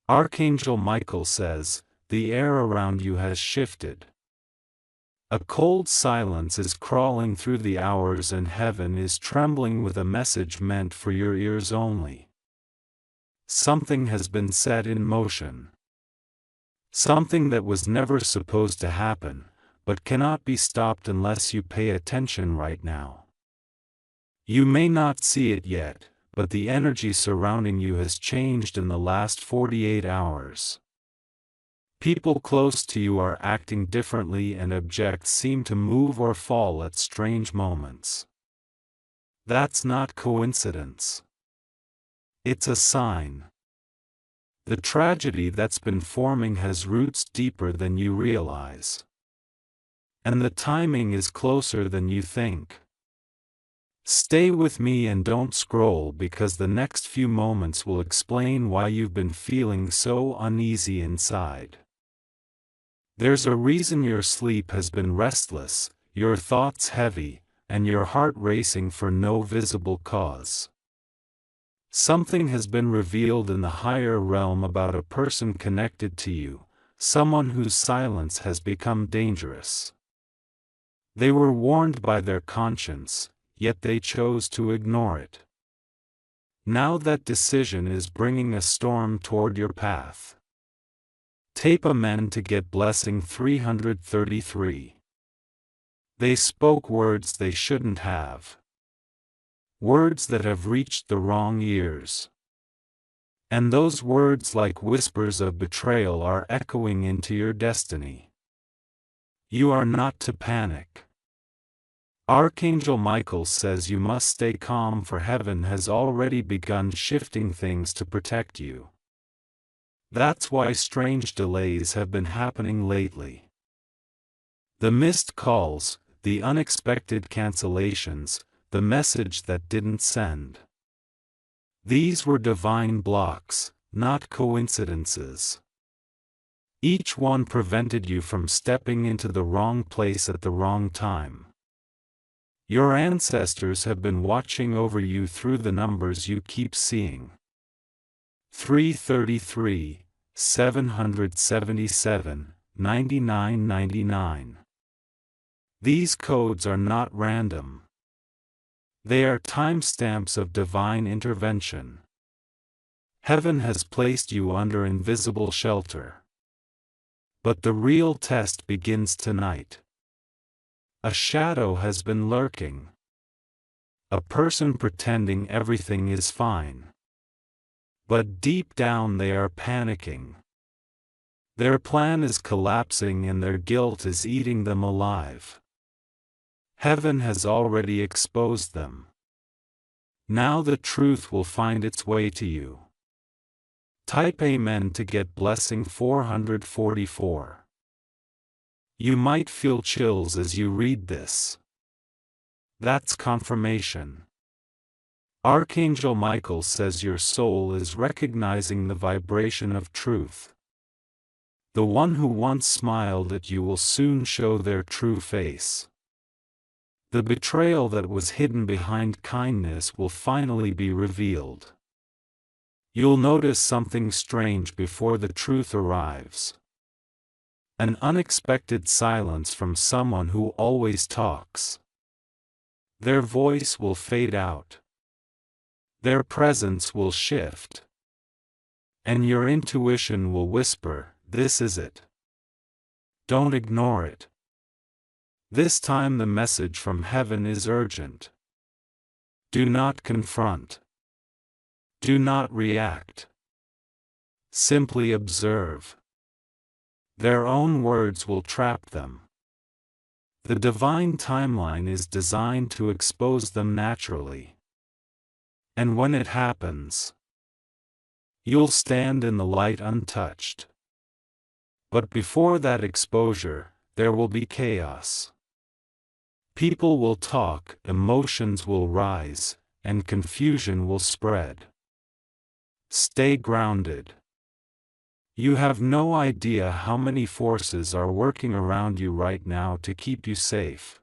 Archangel Michael says, the air around you has shifted. A cold silence is crawling through the hours and heaven is trembling with a message meant for your ears only. Something has been set in motion. Something that was never supposed to happen, but cannot be stopped unless you pay attention right now. You may not see it yet, but the energy surrounding you has changed in the last 48 hours. People close to you are acting differently and objects seem to move or fall at strange moments. That's not coincidence. It's a sign. The tragedy that's been forming has roots deeper than you realize. And the timing is closer than you think. Stay with me and don't scroll because the next few moments will explain why you've been feeling so uneasy inside. There's a reason your sleep has been restless, your thoughts heavy, and your heart racing for no visible cause. Something has been revealed in the higher realm about a person connected to you, someone whose silence has become dangerous. They were warned by their conscience, yet they chose to ignore it. Now that decision is bringing a storm toward your path. Tape Amen to get blessing 333. They spoke words they shouldn't have. Words that have reached the wrong ears. And those words, like whispers of betrayal, are echoing into your destiny. You are not to panic. Archangel Michael says you must stay calm, for heaven has already begun shifting things to protect you. That's why strange delays have been happening lately. The missed calls, the unexpected cancellations, the message that didn't send. These were divine blocks, not coincidences. Each one prevented you from stepping into the wrong place at the wrong time. Your ancestors have been watching over you through the numbers you keep seeing. 333, 777, 9999. These codes are not random. They are timestamps of divine intervention. Heaven has placed you under invisible shelter. But the real test begins tonight. A shadow has been lurking. A person pretending everything is fine. But deep down they are panicking. Their plan is collapsing and their guilt is eating them alive. Heaven has already exposed them. Now the truth will find its way to you. Type Amen to get blessing 444. You might feel chills as you read this. That's confirmation. Archangel Michael says your soul is recognizing the vibration of truth. The one who once smiled at you will soon show their true face. The betrayal that was hidden behind kindness will finally be revealed. You'll notice something strange before the truth arrives. An unexpected silence from someone who always talks. Their voice will fade out. Their presence will shift. And your intuition will whisper, "This is it." Don't ignore it. This time the message from heaven is urgent. Do not confront. Do not react. Simply observe. Their own words will trap them. The divine timeline is designed to expose them naturally. And when it happens, you'll stand in the light untouched. But before that exposure, there will be chaos. People will talk, emotions will rise, and confusion will spread. Stay grounded. You have no idea how many forces are working around you right now to keep you safe.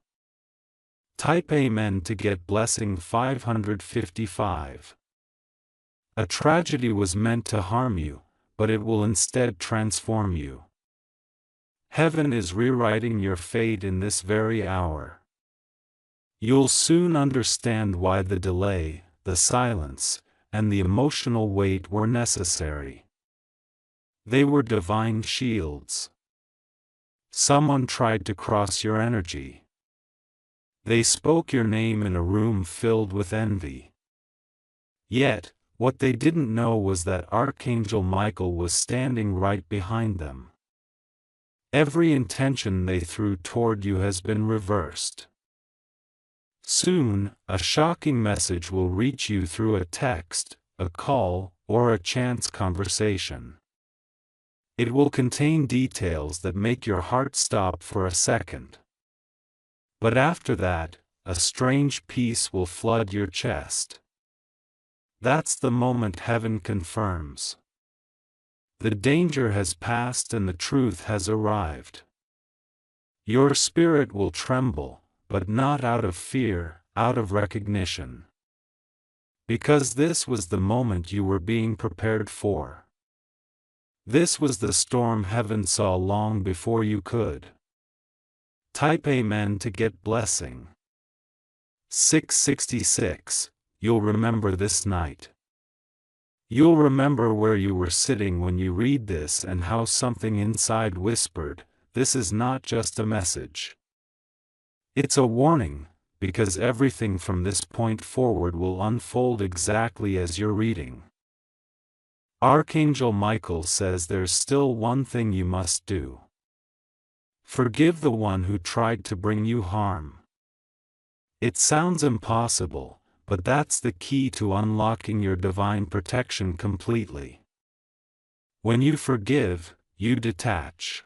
Type Amen to get blessing 555. A tragedy was meant to harm you, but it will instead transform you. Heaven is rewriting your fate in this very hour. You'll soon understand why the delay, the silence, and the emotional weight were necessary. They were divine shields. Someone tried to cross your energy. They spoke your name in a room filled with envy. Yet, what they didn't know was that Archangel Michael was standing right behind them. Every intention they threw toward you has been reversed. Soon, a shocking message will reach you through a text, a call, or a chance conversation. It will contain details that make your heart stop for a second. But after that, a strange peace will flood your chest. That's the moment heaven confirms. The danger has passed and the truth has arrived. Your spirit will tremble, but not out of fear, out of recognition. Because this was the moment you were being prepared for. This was the storm heaven saw long before you could. Type Amen to get blessing. 666. You'll remember this night. You'll remember where you were sitting when you read this and how something inside whispered, "This is not just a message. It's a warning," because everything from this point forward will unfold exactly as you're reading. Archangel Michael says there's still one thing you must do. Forgive the one who tried to bring you harm. It sounds impossible, but that's the key to unlocking your divine protection completely. When you forgive, you detach.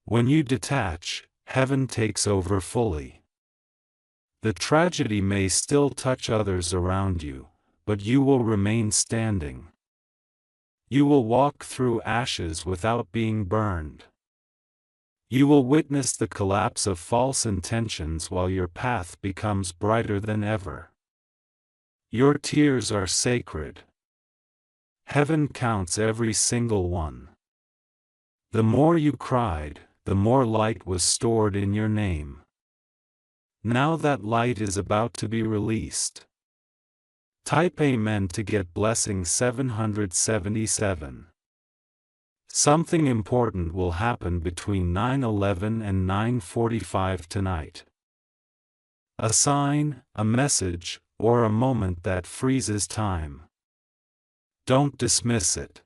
When you detach, heaven takes over fully. The tragedy may still touch others around you, but you will remain standing. You will walk through ashes without being burned. You will witness the collapse of false intentions while your path becomes brighter than ever. Your tears are sacred. Heaven counts every single one. The more you cried, the more light was stored in your name. Now that light is about to be released. Type Amen to get blessing 777. Something important will happen between 9:11 and 9:45 tonight. A sign, a message, or a moment that freezes time. Don't dismiss it.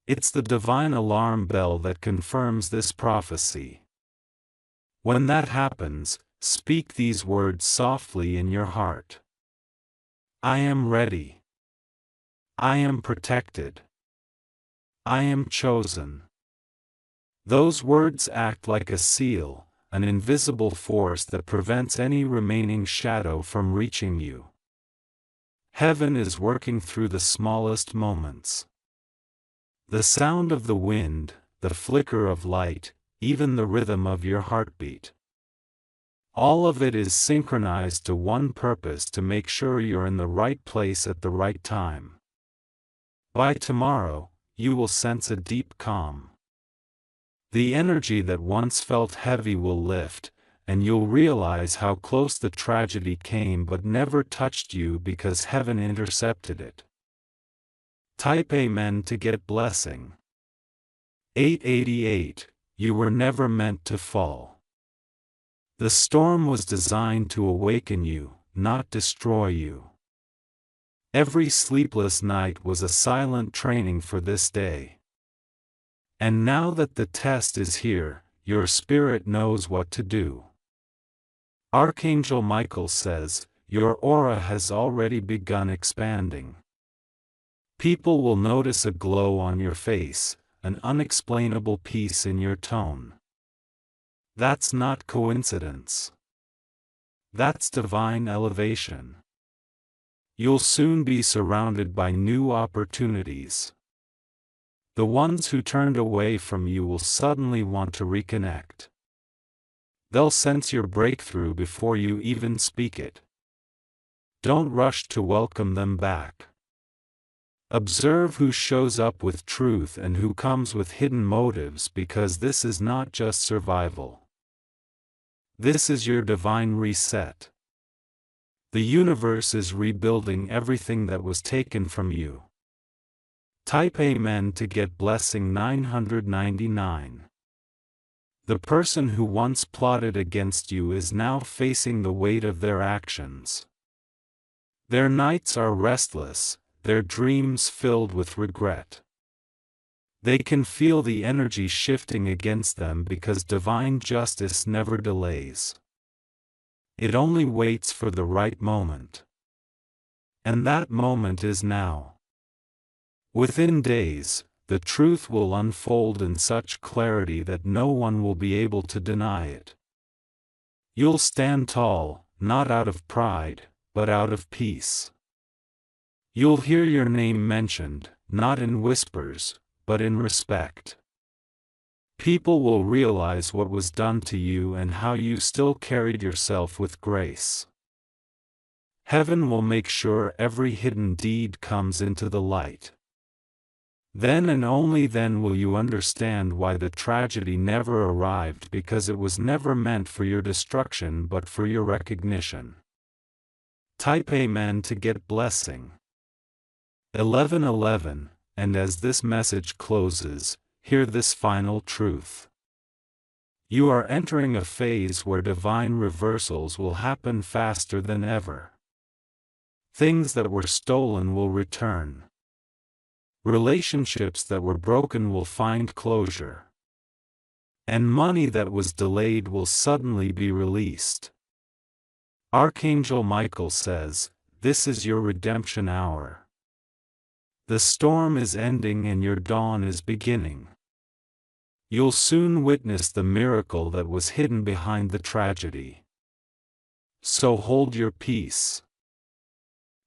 It's the divine alarm bell that confirms this prophecy. When that happens, speak these words softly in your heart. I am ready. I am protected. I am chosen. Those words act like a seal, an invisible force that prevents any remaining shadow from reaching you. Heaven is working through the smallest moments. The sound of the wind, the flicker of light, even the rhythm of your heartbeat. All of it is synchronized to one purpose: to make sure you're in the right place at the right time. By tomorrow, you will sense a deep calm. The energy that once felt heavy will lift, and you'll realize how close the tragedy came but never touched you because heaven intercepted it. Type Amen to get blessing. 888. You were never meant to fall. The storm was designed to awaken you, not destroy you. Every sleepless night was a silent training for this day. And now that the test is here, your spirit knows what to do. Archangel Michael says, your aura has already begun expanding. People will notice a glow on your face, an unexplainable peace in your tone. That's not coincidence. That's divine elevation. You'll soon be surrounded by new opportunities. The ones who turned away from you will suddenly want to reconnect. They'll sense your breakthrough before you even speak it. Don't rush to welcome them back. Observe who shows up with truth and who comes with hidden motives, because this is not just survival. This is your divine reset. The universe is rebuilding everything that was taken from you. Type Amen to get blessing 999. The person who once plotted against you is now facing the weight of their actions. Their nights are restless, their dreams filled with regret. They can feel the energy shifting against them because divine justice never delays. It only waits for the right moment. And that moment is now. Within days, the truth will unfold in such clarity that no one will be able to deny it. You'll stand tall, not out of pride, but out of peace. You'll hear your name mentioned, not in whispers, but in respect. People will realize what was done to you and how you still carried yourself with grace. Heaven will make sure every hidden deed comes into the light. Then and only then will you understand why the tragedy never arrived, because it was never meant for your destruction but for your recognition. Type Amen to get blessing 1111, and as this message closes, hear this final truth. You are entering a phase where divine reversals will happen faster than ever. Things that were stolen will return. Relationships that were broken will find closure. And money that was delayed will suddenly be released. Archangel Michael says, "This is your redemption hour." The storm is ending and your dawn is beginning. You'll soon witness the miracle that was hidden behind the tragedy. So hold your peace.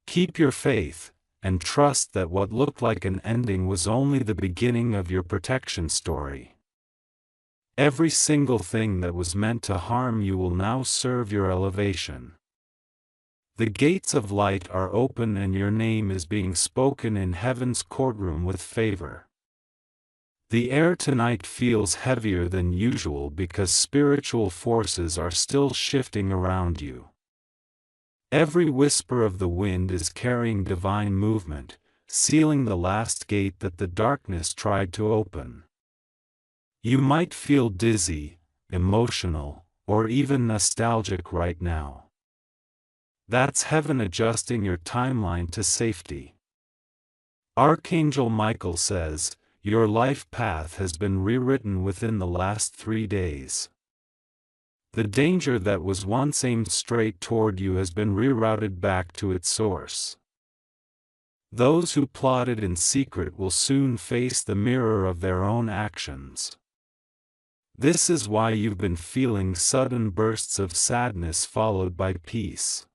Keep your faith, and trust that what looked like an ending was only the beginning of your protection story. Every single thing that was meant to harm you will now serve your elevation. The gates of light are open and your name is being spoken in heaven's courtroom with favor. The air tonight feels heavier than usual because spiritual forces are still shifting around you. Every whisper of the wind is carrying divine movement, sealing the last gate that the darkness tried to open. You might feel dizzy, emotional, or even nostalgic right now. That's heaven adjusting your timeline to safety. Archangel Michael says, your life path has been rewritten within the last 3 days. The danger that was once aimed straight toward you has been rerouted back to its source. Those who plotted in secret will soon face the mirror of their own actions. This is why you've been feeling sudden bursts of sadness followed by peace.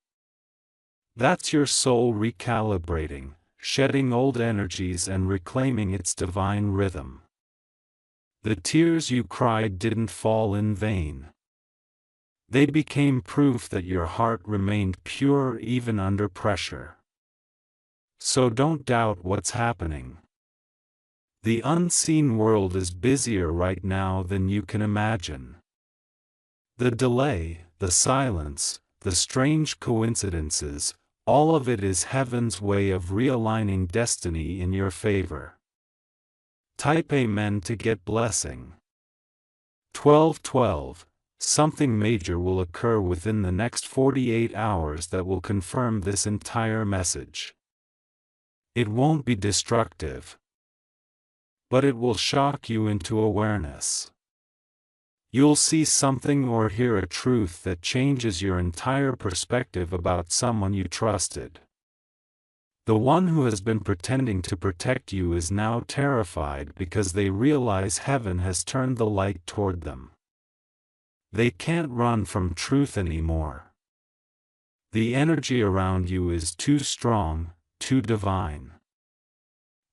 That's your soul recalibrating, shedding old energies and reclaiming its divine rhythm. The tears you cried didn't fall in vain. They became proof that your heart remained pure even under pressure. So don't doubt what's happening. The unseen world is busier right now than you can imagine. The delay, the silence, the strange coincidences, all of it is heaven's way of realigning destiny in your favor. Type Amen to get blessing. 1212. Something major will occur within the next 48 hours that will confirm this entire message. It won't be destructive, but it will shock you into awareness. You'll see something or hear a truth that changes your entire perspective about someone you trusted. The one who has been pretending to protect you is now terrified because they realize heaven has turned the light toward them. They can't run from truth anymore. The energy around you is too strong, too divine.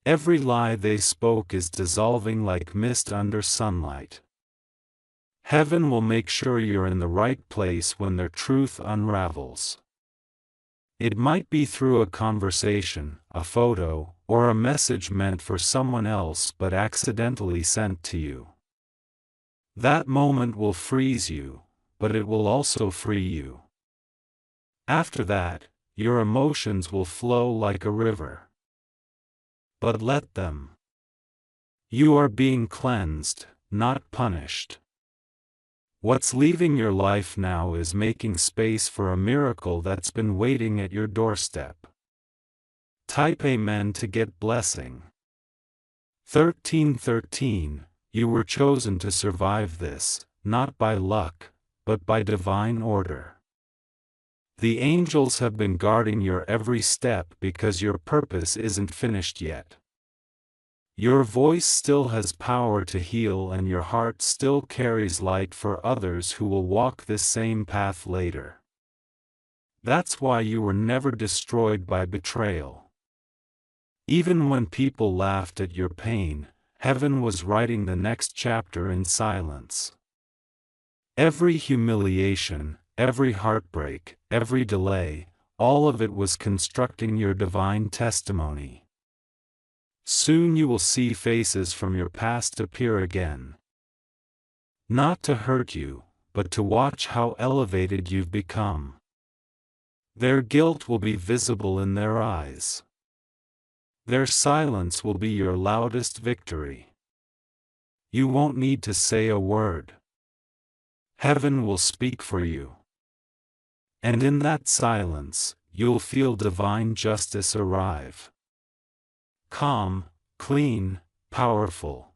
Every lie they spoke is dissolving like mist under sunlight. Heaven will make sure you're in the right place when their truth unravels. It might be through a conversation, a photo, or a message meant for someone else but accidentally sent to you. That moment will freeze you, but it will also free you. After that, your emotions will flow like a river. But let them. You are being cleansed, not punished. What's leaving your life now is making space for a miracle that's been waiting at your doorstep. Type Amen to get blessing. 1313. You were chosen to survive this, not by luck, but by divine order. The angels have been guarding your every step because your purpose isn't finished yet. Your voice still has power to heal, and your heart still carries light for others who will walk this same path later. That's why you were never destroyed by betrayal. Even when people laughed at your pain, heaven was writing the next chapter in silence. Every humiliation, every heartbreak, every delay, all of it was constructing your divine testimony. Soon you will see faces from your past appear again. Not to hurt you, but to watch how elevated you've become. Their guilt will be visible in their eyes. Their silence will be your loudest victory. You won't need to say a word. Heaven will speak for you. And in that silence, you'll feel divine justice arrive. Calm, clean, powerful.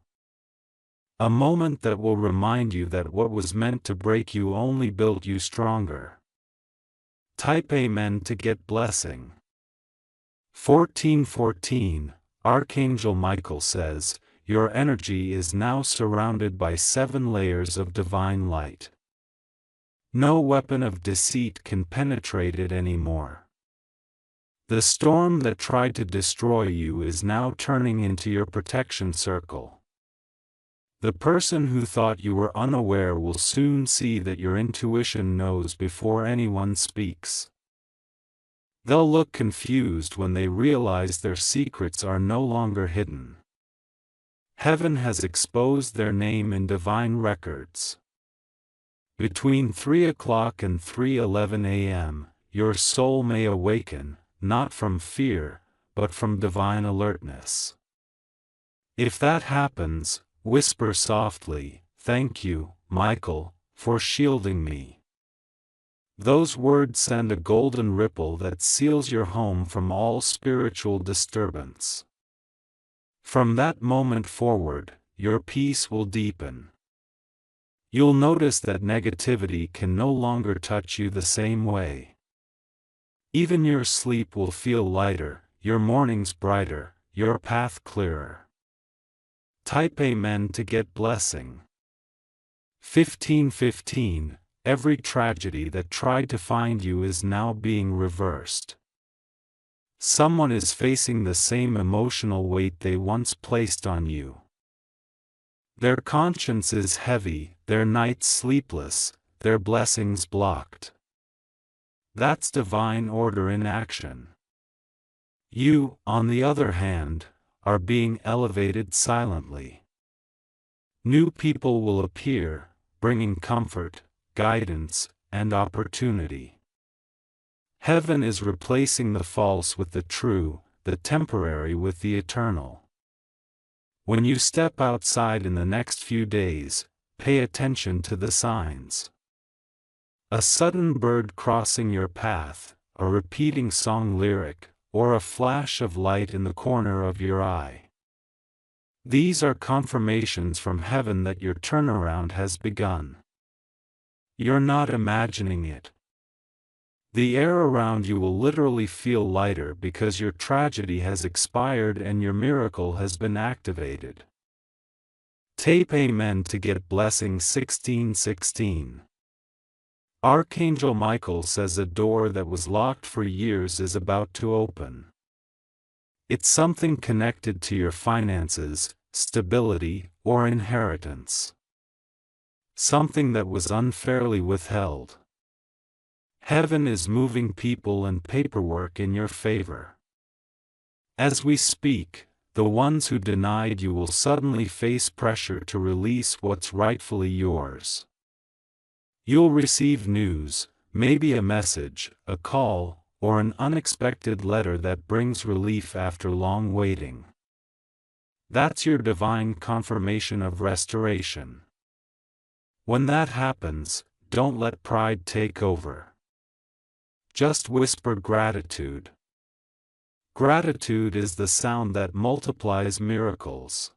A moment that will remind you that what was meant to break you only built you stronger. Type Amen to get blessing. 1414. Archangel Michael says, your energy is now surrounded by 7 layers of divine light. No weapon of deceit can penetrate it anymore. The storm that tried to destroy you is now turning into your protection circle. The person who thought you were unaware will soon see that your intuition knows before anyone speaks. They'll look confused when they realize their secrets are no longer hidden. Heaven has exposed their name in divine records. Between 3 o'clock and 3:11 a.m., your soul may awaken, not from fear, but from divine alertness. If that happens, whisper softly, "Thank you, Michael, for shielding me." Those words send a golden ripple that seals your home from all spiritual disturbance. From that moment forward, your peace will deepen. You'll notice that negativity can no longer touch you the same way. Even your sleep will feel lighter, your mornings brighter, your path clearer. Type Amen to get blessing. 1515. Every tragedy that tried to find you is now being reversed. Someone is facing the same emotional weight they once placed on you. Their conscience is heavy, their nights sleepless, their blessings blocked. That's divine order in action. You, on the other hand, are being elevated silently. New people will appear, bringing comfort, guidance, and opportunity. Heaven is replacing the false with the true, the temporary with the eternal. When you step outside in the next few days, pay attention to the signs. A sudden bird crossing your path, a repeating song lyric, or a flash of light in the corner of your eye. These are confirmations from heaven that your turnaround has begun. You're not imagining it. The air around you will literally feel lighter because your tragedy has expired and your miracle has been activated. Tape Amen to get blessing 1616. Archangel Michael says a door that was locked for years is about to open. It's something connected to your finances, stability, or inheritance. Something that was unfairly withheld. Heaven is moving people and paperwork in your favor. As we speak, the ones who denied you will suddenly face pressure to release what's rightfully yours. You'll receive news, maybe a message, a call, or an unexpected letter that brings relief after long waiting. That's your divine confirmation of restoration. When that happens, don't let pride take over. Just whisper gratitude. Gratitude is the sound that multiplies miracles.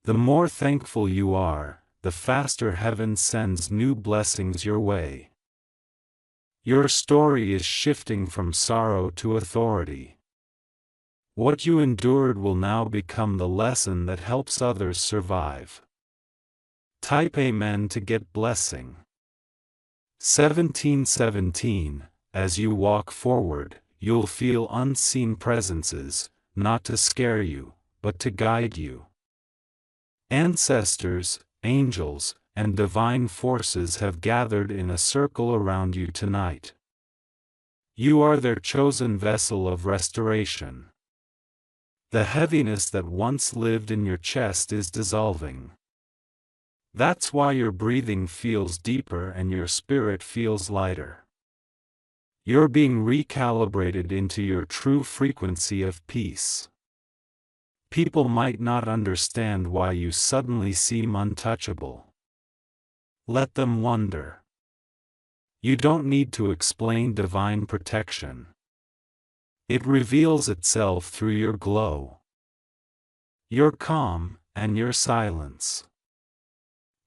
The more thankful you are, the faster heaven sends new blessings your way. Your story is shifting from sorrow to authority. What you endured will now become the lesson that helps others survive. Type Amen to get blessing. 1717. As you walk forward, you'll feel unseen presences, not to scare you, but to guide you. Ancestors, angels, and divine forces have gathered in a circle around you tonight. You are their chosen vessel of restoration. The heaviness that once lived in your chest is dissolving. That's why your breathing feels deeper and your spirit feels lighter. You're being recalibrated into your true frequency of peace. People might not understand why you suddenly seem untouchable. Let them wonder. You don't need to explain divine protection. It reveals itself through your glow, your calm, and your silence.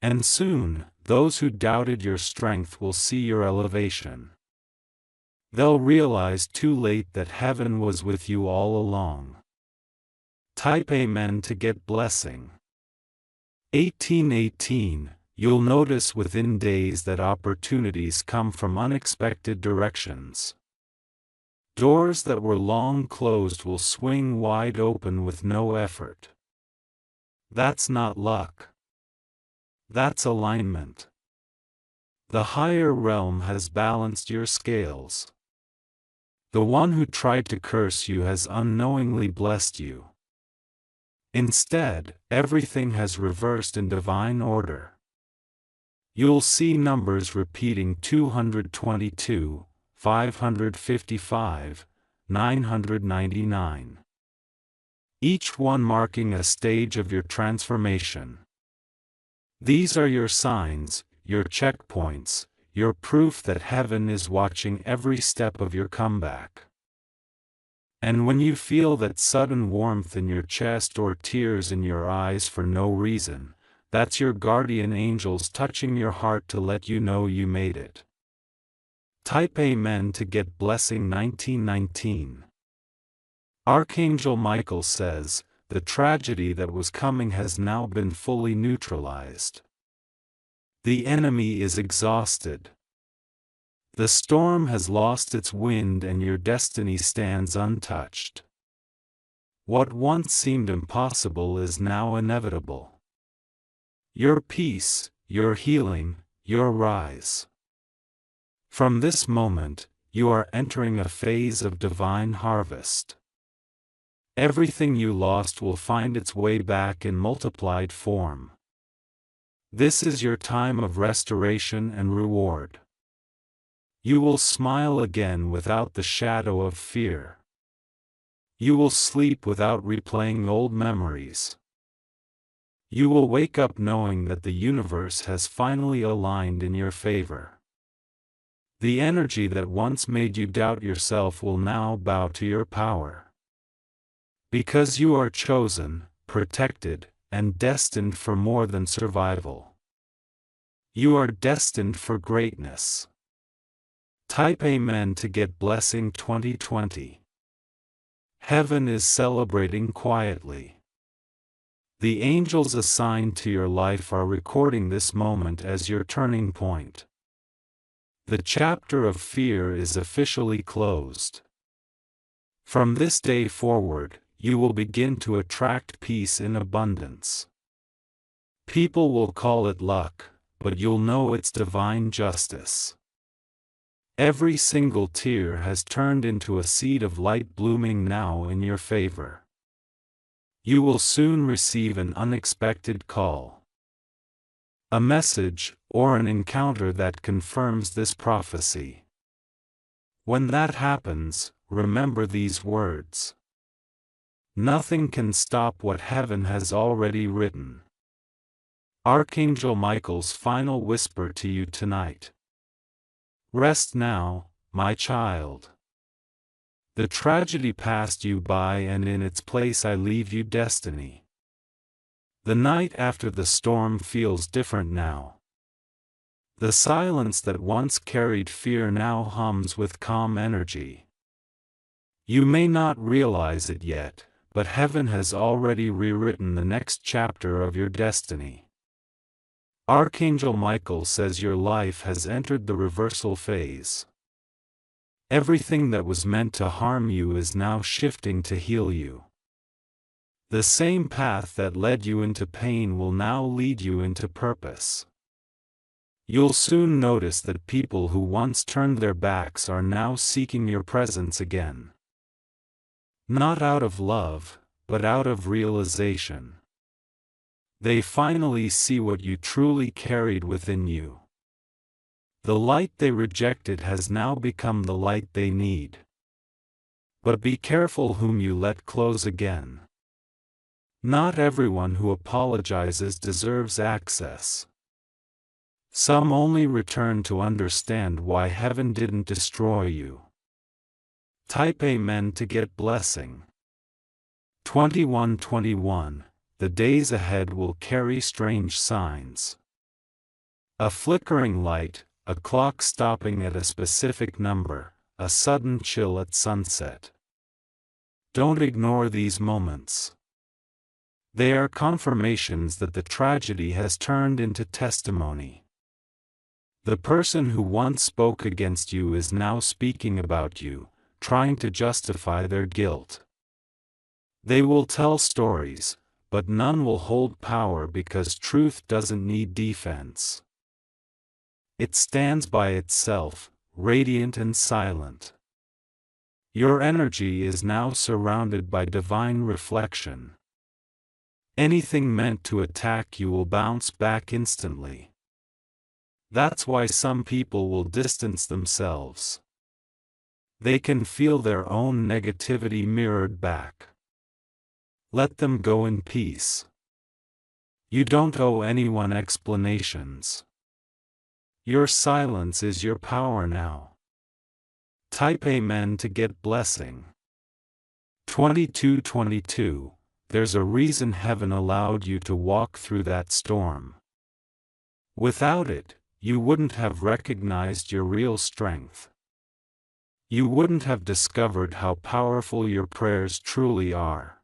And soon, those who doubted your strength will see your elevation. They'll realize too late that heaven was with you all along. Type Amen to get blessing. 1818. You'll notice within days that opportunities come from unexpected directions. Doors that were long closed will swing wide open with no effort. That's not luck. That's alignment. The higher realm has balanced your scales. The one who tried to curse you has unknowingly blessed you. Instead, everything has reversed in divine order. You'll see numbers repeating: 222, 555, 999. Each one marking a stage of your transformation. These are your signs, your checkpoints, your proof that heaven is watching every step of your comeback. And when you feel that sudden warmth in your chest or tears in your eyes for no reason, that's your guardian angels touching your heart to let you know you made it. Type Amen to get blessing. 1919. Archangel Michael says, the tragedy that was coming has now been fully neutralized. The enemy is exhausted. The storm has lost its wind and your destiny stands untouched. What once seemed impossible is now inevitable. Your peace, your healing, your rise. From this moment, you are entering a phase of divine harvest. Everything you lost will find its way back in multiplied form. This is your time of restoration and reward. You will smile again without the shadow of fear. You will sleep without replaying old memories. You will wake up knowing that the universe has finally aligned in your favor. The energy that once made you doubt yourself will now bow to your power. Because you are chosen, protected, and destined for more than survival. You are destined for greatness. Type Amen to get blessing. 2020. Heaven is celebrating quietly. The angels assigned to your life are recording this moment as your turning point. The chapter of fear is officially closed. From this day forward, you will begin to attract peace in abundance. People will call it luck, but you'll know it's divine justice. Every single tear has turned into a seed of light blooming now in your favor. You will soon receive an unexpected call. A message, or an encounter that confirms this prophecy. When that happens, remember these words. Nothing can stop what heaven has already written. Archangel Michael's final whisper to you tonight. Rest now, my child. The tragedy passed you by, and in its place I leave you destiny. The night after the storm feels different now. The silence that once carried fear now hums with calm energy. You may not realize it yet, but heaven has already rewritten the next chapter of your destiny. Archangel Michael says your life has entered the reversal phase. Everything that was meant to harm you is now shifting to heal you. The same path that led you into pain will now lead you into purpose. You'll soon notice that people who once turned their backs are now seeking your presence again. Not out of love, but out of realization. They finally see what you truly carried within you. The light they rejected has now become the light they need. But be careful whom you let close again. Not everyone who apologizes deserves access. Some only return to understand why heaven didn't destroy you. Type Amen to get blessing. 2121. The days ahead will carry strange signs. A flickering light, a clock stopping at a specific number, a sudden chill at sunset. Don't ignore these moments. They are confirmations that the tragedy has turned into testimony. The person who once spoke against you is now speaking about you, trying to justify their guilt. They will tell stories, but none will hold power because truth doesn't need defense. It stands by itself, radiant and silent. Your energy is now surrounded by divine reflection. Anything meant to attack you will bounce back instantly. That's why some people will distance themselves. They can feel their own negativity mirrored back. Let them go in peace. You don't owe anyone explanations. Your silence is your power now. Type Amen to get blessing. 2222. There's a reason heaven allowed you to walk through that storm. Without it, you wouldn't have recognized your real strength. You wouldn't have discovered how powerful your prayers truly are.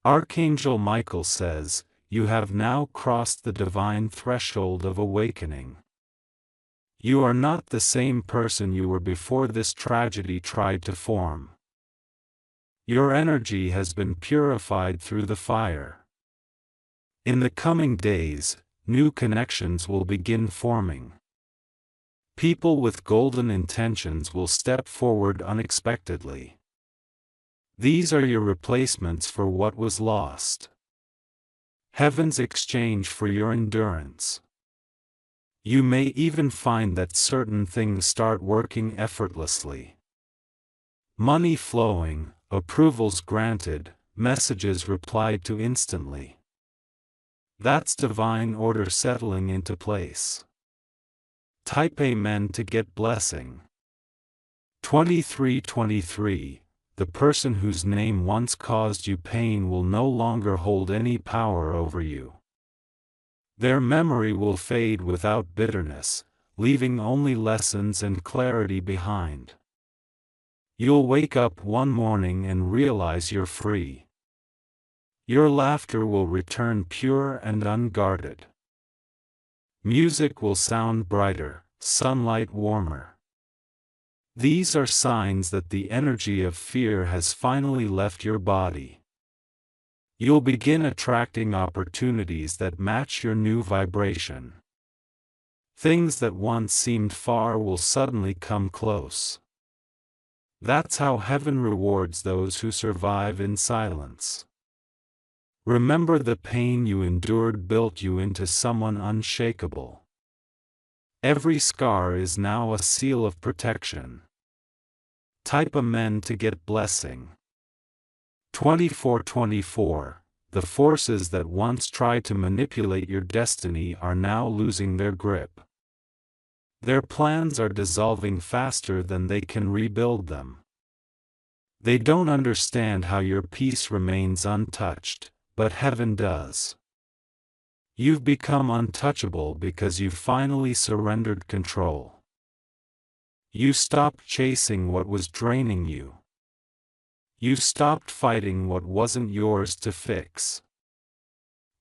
Archangel Michael says, you have now crossed the divine threshold of awakening. You are not the same person you were before this tragedy tried to form. Your energy has been purified through the fire. In the coming days, new connections will begin forming. People with golden intentions will step forward unexpectedly. These are your replacements for what was lost. Heaven's exchange for your endurance. You may even find that certain things start working effortlessly. Money flowing, approvals granted, messages replied to instantly. That's divine order settling into place. Type Amen to get blessing. 2323. The person whose name once caused you pain will no longer hold any power over you. Their memory will fade without bitterness, leaving only lessons and clarity behind. You'll wake up one morning and realize you're free. Your laughter will return pure and unguarded. Music will sound brighter, sunlight warmer. These are signs that the energy of fear has finally left your body. You'll begin attracting opportunities that match your new vibration. Things that once seemed far will suddenly come close. That's how heaven rewards those who survive in silence. Remember, the pain you endured built you into someone unshakable. Every scar is now a seal of protection. Type Amen to get blessing. 2424. The forces that once tried to manipulate your destiny are now losing their grip. Their plans are dissolving faster than they can rebuild them. They don't understand how your peace remains untouched, but heaven does. You've become untouchable because you finally surrendered control. You stopped chasing what was draining you. You stopped fighting what wasn't yours to fix.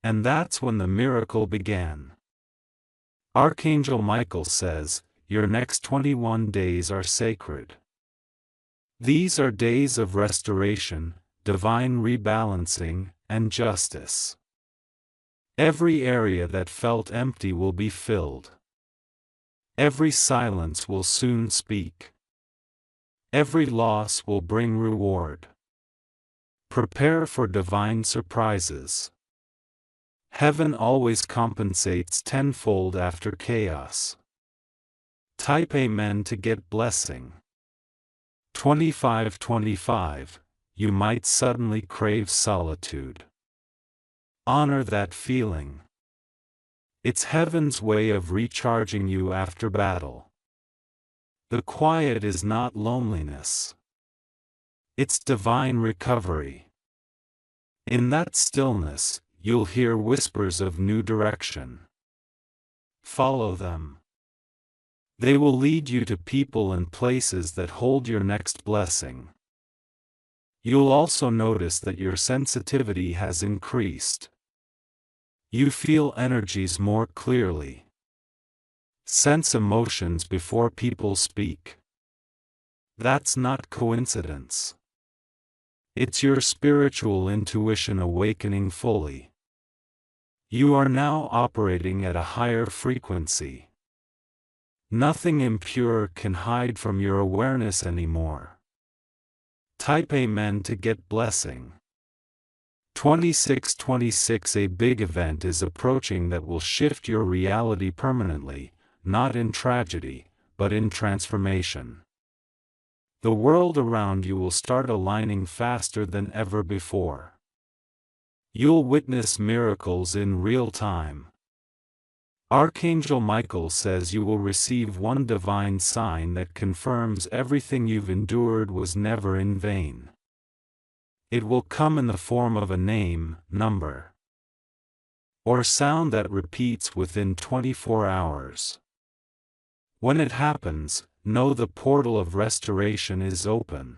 And that's when the miracle began. Archangel Michael says, your next 21 days are sacred. These are days of restoration, divine rebalancing, and justice. Every area that felt empty will be filled. Every silence will soon speak. Every loss will bring reward. Prepare for divine surprises. Heaven always compensates tenfold after chaos. Type Amen to get blessing. 2525. You might suddenly crave solitude. Honor that feeling. It's heaven's way of recharging you after battle. The quiet is not loneliness. It's divine recovery. In that stillness, you'll hear whispers of new direction. Follow them. They will lead you to people and places that hold your next blessing. You'll also notice that your sensitivity has increased. You feel energies more clearly. Sense emotions before people speak. That's not coincidence. It's your spiritual intuition awakening fully. You are now operating at a higher frequency. Nothing impure can hide from your awareness anymore. Type Amen to get blessing. 2626. A big event is approaching that will shift your reality permanently, not in tragedy, but in transformation. The world around you will start aligning faster than ever before. You'll witness miracles in real time. Archangel Michael says you will receive one divine sign that confirms everything you've endured was never in vain. It will come in the form of a name, number, or sound that repeats within 24 hours. When it happens, know the portal of restoration is open.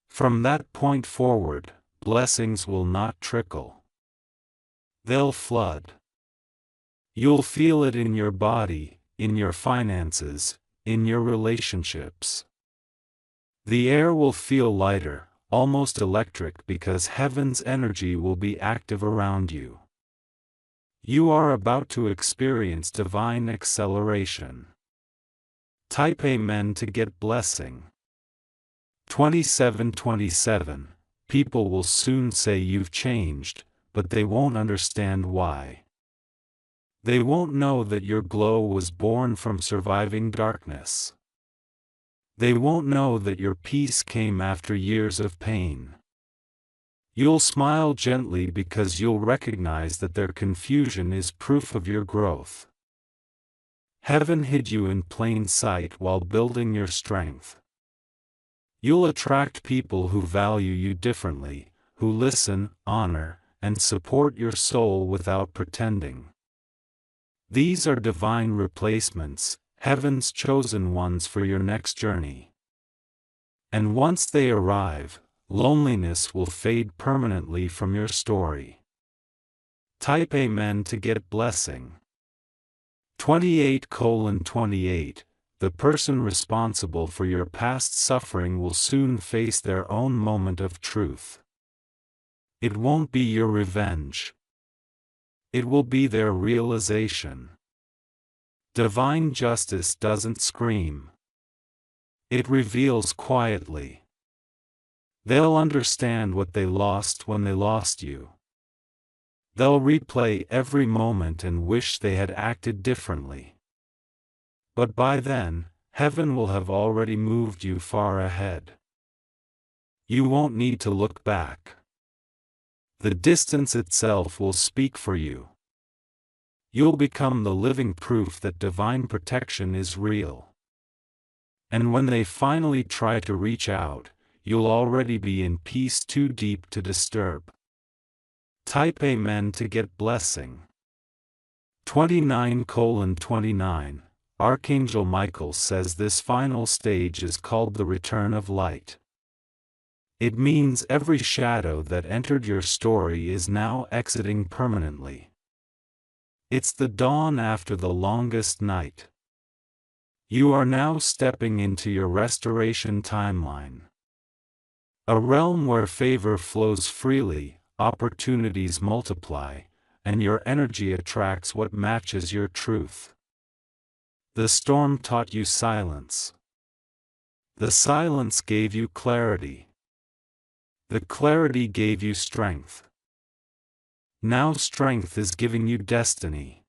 From that point forward, blessings will not trickle. They'll flood. You'll feel it in your body, in your finances, in your relationships. The air will feel lighter, almost electric, because heaven's energy will be active around you. You are about to experience divine acceleration. Type Amen to get blessing. 2727. People will soon say you've changed, but they won't understand why. They won't know that your glow was born from surviving darkness. They won't know that your peace came after years of pain. You'll smile gently because you'll recognize that their confusion is proof of your growth. Heaven hid you in plain sight while building your strength. You'll attract people who value you differently, who listen, honor, and support your soul without pretending. These are divine replacements, heaven's chosen ones for your next journey. And once they arrive, loneliness will fade permanently from your story. Type Amen to get blessing. 28:28. The person responsible for your past suffering will soon face their own moment of truth. It won't be your revenge. It will be their realization. Divine justice doesn't scream. It reveals quietly. They'll understand what they lost when they lost you. They'll replay every moment and wish they had acted differently. But by then, heaven will have already moved you far ahead. You won't need to look back. The distance itself will speak for you. You'll become the living proof that divine protection is real. And when they finally try to reach out, you'll already be in peace too deep to disturb. Type Amen to get blessing. 29:29. Archangel Michael says this final stage is called the return of light. It means every shadow that entered your story is now exiting permanently. It's the dawn after the longest night. You are now stepping into your restoration timeline. A realm where favor flows freely, opportunities multiply, and your energy attracts what matches your truth. The storm taught you silence. The silence gave you clarity. The clarity gave you strength. Now strength is giving you destiny.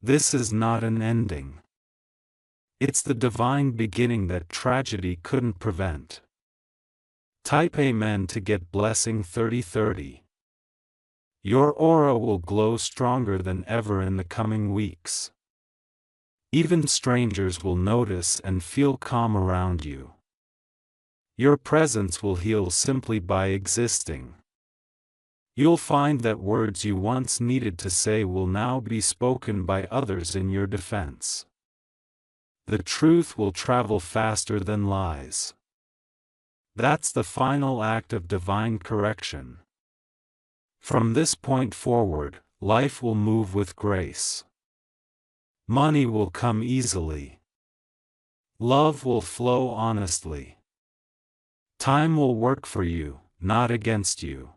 This is not an ending. It's the divine beginning that tragedy couldn't prevent. Type Amen to get blessing 3030. Your aura will glow stronger than ever in the coming weeks. Even strangers will notice and feel calm around you. Your presence will heal simply by existing. You'll find that words you once needed to say will now be spoken by others in your defense. The truth will travel faster than lies. That's the final act of divine correction. From this point forward, life will move with grace. Money will come easily. Love will flow honestly. Time will work for you, not against you.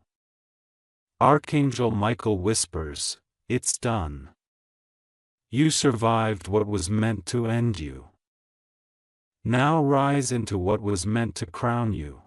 Archangel Michael whispers, "It's done. You survived what was meant to end you. Now rise into what was meant to crown you."